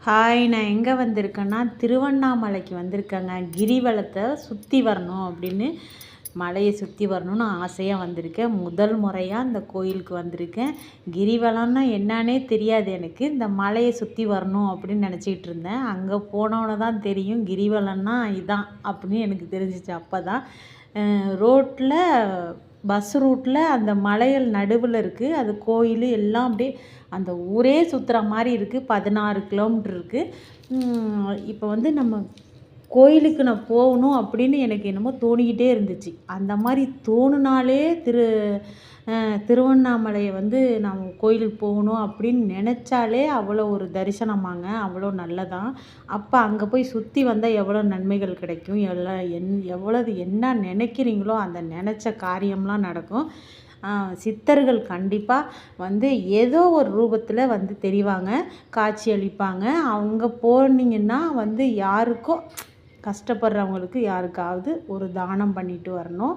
Hi, நான் எங்கே வந்திருக்கேன்னா திருவண்ணாமலைக்கு வந்திருக்கேங்க. கிரிவலத்தை சுற்றி வரணும் அப்படின்னு, மலையை சுற்றி வரணும்னு ஆசையாக வந்திருக்கேன். முதல் முறையாக இந்த கோயிலுக்கு வந்திருக்கேன். கிரிவலம்னா என்னன்னே தெரியாது எனக்கு. இந்த மலையை சுற்றி வரணும் அப்படின்னு நினச்சிக்கிட்டு இருந்தேன். அங்கே போனோன்னு தான் தெரியும் கிரிவலம்னா இதான் அப்படின்னு எனக்கு தெரிஞ்சிச்சு. அப்போ தான் ரோட்டில் பஸ் ரூட்டில் அந்த மலைகள் நடுவில் இருக்குது. அது கோயில் எல்லாம் அப்படியே அந்த ஊரே சுற்றுற மாதிரி இருக்குது. 16 கிலோமீட்டர் இருக்குது. இப்போ வந்து நம்ம கோயிலுக்கு நான் போகணும் அப்படின்னு எனக்கு என்னமோ தோணிக்கிட்டே இருந்துச்சு. அந்த மாதிரி தோணுனாலே திருவண்ணாமலையை வந்து நான் கோயிலுக்கு போகணும் அப்படின்னு நினச்சாலே அவ்வளோ ஒரு தரிசனமாங்க, அவ்வளோ நல்லதான். அப்போ அங்கே போய் சுற்றி வந்தால் எவ்வளோ நன்மைகள் கிடைக்கும், எவ்வளவு என்ன நினைக்கிறீங்களோ அந்த நினச்ச காரியம்லாம் நடக்கும். சித்தர்கள் கண்டிப்பாக வந்து ஏதோ ஒரு ரூபத்தில் வந்து தெரிவாங்க, காட்சி அளிப்பாங்க. அவங்க போனீங்கன்னா வந்து யாருக்கோ கஷ்டப்படுறவங்களுக்கு யாருக்காவது ஒரு தானம் பண்ணிட்டு வரணும்.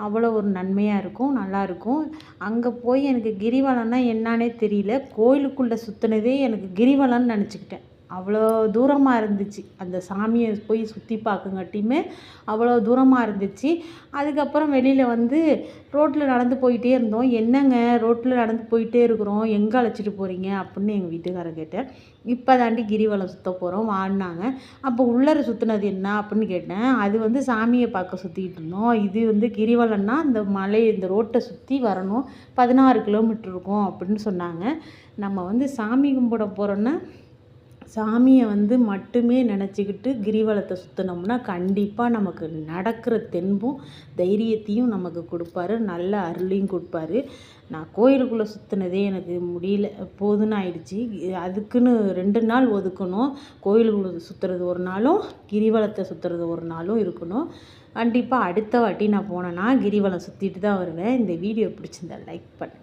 அவ்வளோ ஒரு நன்மையாக இருக்கும், நல்லாயிருக்கும். அங்கே போய் எனக்கு கிரிவலம்னா என்னான்னே தெரியல. கோயிலுக்குள்ளே சுற்றினதே எனக்கு கிரிவலம்னு நினச்சிக்கிட்டேன். அவ்வளோ தூரமாக இருந்துச்சு. அந்த சாமியை போய் சுற்றி பார்க்கங்காட்டியுமே அவ்வளோ தூரமாக இருந்துச்சு. அதுக்கப்புறம் வெளியில் வந்து ரோட்டில் நடந்து போயிட்டே இருந்தோம். என்னங்க ரோட்டில் நடந்து போயிட்டே இருக்கிறோம், எங்கே அழைச்சிட்டு போகிறீங்க அப்படின்னு எங்கள் வீட்டுக்காரர் கேட்டேன். இப்போ தாண்டி கிரிவலம் சுற்ற போகிறோம் வாடினாங்க. அப்போ உள்ளர சுற்றுனது என்ன அப்படின்னு கேட்டேன். அது வந்து சாமியை பார்க்க சுற்றிக்கிட்டு இருந்தோம். இது வந்து கிரிவலம்னா இந்த மலை இந்த ரோட்டை சுற்றி வரணும், 16 கிலோமீட்டர் இருக்கும் அப்படின்னு சொன்னாங்க. நம்ம வந்து சாமி கும்பிட போகிறோன்னா சாமியை வந்து மட்டுமே நினச்சிக்கிட்டு கிரிவலத்தை சுற்றினோம்னா கண்டிப்பாக நமக்கு நடக்கிற தென்பும் தைரியத்தையும் நமக்கு கொடுப்பாரு, நல்ல அருளையும் கொடுப்பாரு. நான் கோயிலுக்குள்ளே சுற்றினதே எனக்கு முடியல, போதுன்னு ஆயிடுச்சு. அதுக்குன்னு 2 நாள் ஒதுக்கணும். கோயிலுக்குள்ளே சுற்றுறது ஒரு நாளும், கிரிவலத்தை சுற்றுறது ஒரு நாளும் இருக்கணும். கண்டிப்பாக அடுத்த வாட்டி நான் போனேன்னா கிரிவலம் சுற்றிட்டு தான் வருவேன். இந்த வீடியோ பிடிச்சிருந்தா லைக் பண்ணுங்கள்.